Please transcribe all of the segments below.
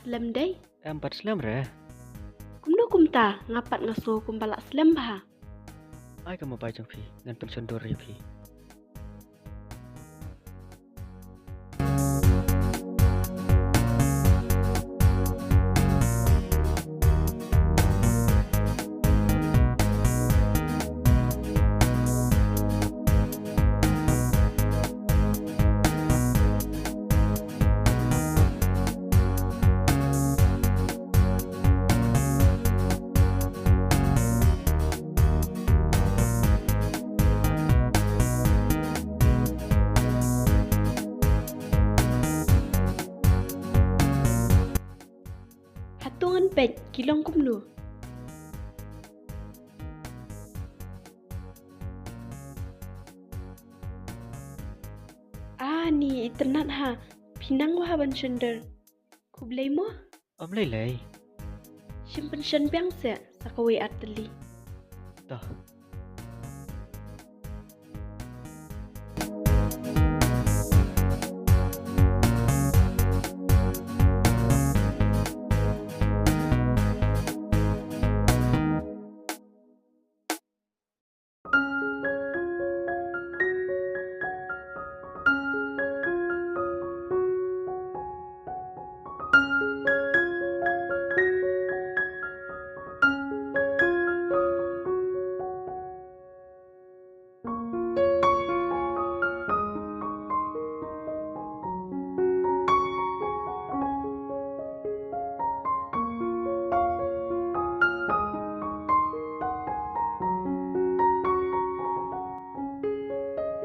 Slam day? Empat slam re. Kumno kumta ngapat ngaso kumpalak slam bah. Ai kamu pajang pi ngan pension dori pi. Hatungan pet kilong kumno. Ni internet ha. Pinang wah ban sender. Kublay mo? Om lay. Simpen shen biang se sakawe ateli. Toh.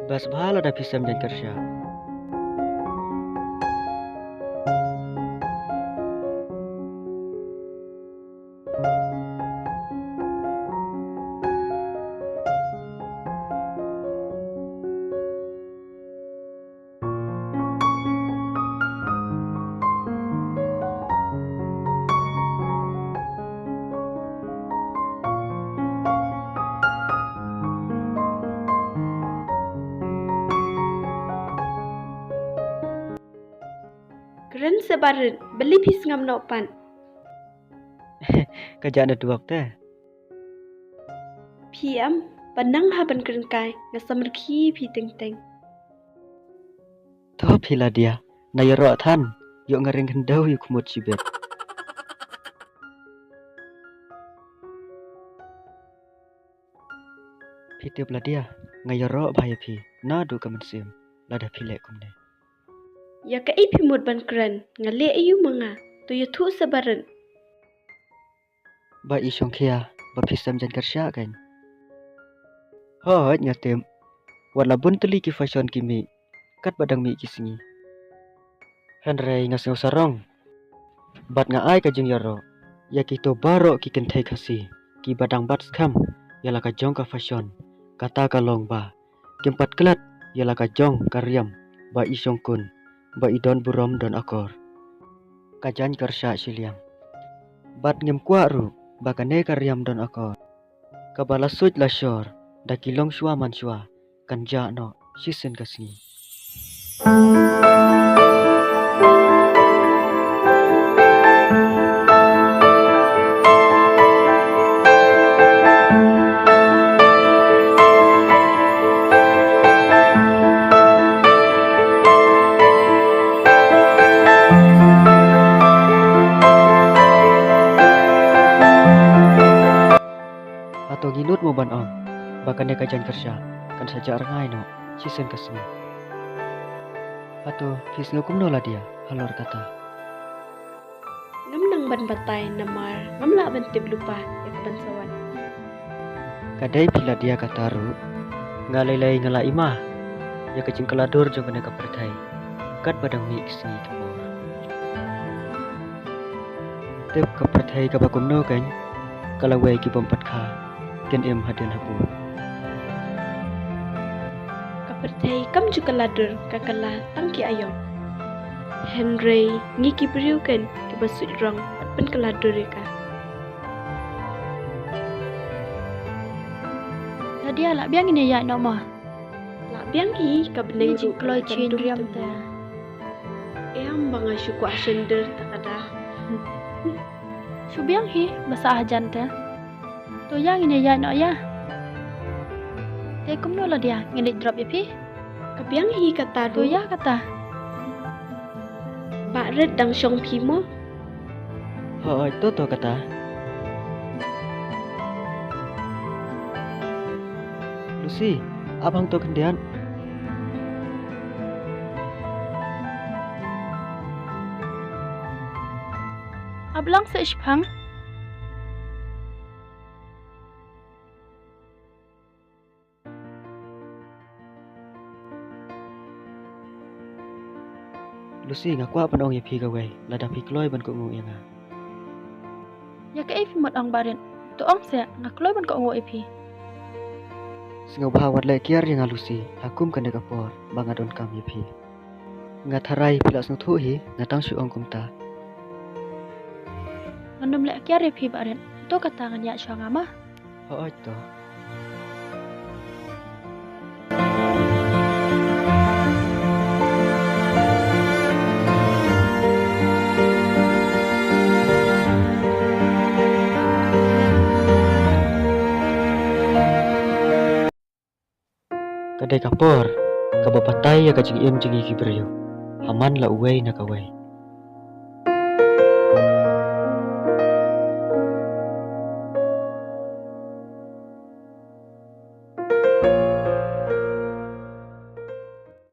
बस भाल ada pisam dan kerja. Keren sebarin beli pis ngam nopan. Kerjaan ada dua teh. PM panang haban keren kai ngasamar ki pi teng teng. Toh pila dia. Na yoro than. Yuk ngering hendau yuk kumut sibet. Piti pila dia. Ngayoro bahaya pi. Na du kamansim. Lada pilek kumne. Ya ka ipi mud ban keren ngale ayu manga. Tu ya tu sebarin. Ba isong kia. Ba pisam dan kerja kan. Hoi ngatem. Wala bun tuli ki fashion kimi. Kat badang mi kisingi. Henry ngasih sarong. Bat nga ai ka jeng yoro. Ya kito baro ki kentai kasi. Ki badang bat skam. Yala ka jong ka fashion. Kata ka long ba. Kimpat kelat. Yala ka jong ka riam. Ba isong kun. Ba idon burom don akor. Kajan kerja siliang. Bat ngem kuaru. Ba kane ka riam don akor. Kabala suj la shor. Da kilong shua man shua. Kanja no. Sisen kasi. Atau ginut mo ban om. Bahkan dia kajian kerja. Kan saja rangai no. Sisen kasih. Atau fis ngukum no lah dia. Halor kata. Ngam nang ban batay namar. Ngam la ban tib lupa yak ban sawan. Kadai pila dia kataru. Ngalai-lai ngala imah. Ya kecing keladur jong kena kapertai. Kat badang mi kisni kebor. Tep kapertai kabakum no kan. Kalawai ki bompat ka. Ken em hadin hapu. Kapertai kam juga ladur kakala tangki ayong. Henry ngiki beriu kan ke basut rong atpen keladur ka. Nadia lak biang ini ya nak mah. Lak biang i ka beneng Cik Chloe Chin riam ta. Em bang asyuk ku asyender tak ada. Subiang hi basa ajan te. Tu yang ini ya no ya. Te kum no la dia ngini drop ya pi. Kabiang hi kata Tu ru. ya kata. Bak red dang syong pi mo. Hoi to kata. Lucy, abang to kendian. Ablang se ishpang. Lucy ngaku apa dong ya pi gawe. Lada pi kloy ban ko ngu yang. Ya ke ifi mot ang barin. Tu ong se ngakloy ban ko ngo ipi. Singa bahawat le kiar yang Lucy. Hakum kan dekapor bang adon kam ya pi. Ngatharai pilas nu thu hi ngatang su ong kumta. Ngandum le kya ipi barin. Tu kata nganya syang ama. Hoi to. Kadai kapor, kabapatai ya kajing im jingi kibriyo. Haman la uway na kaway.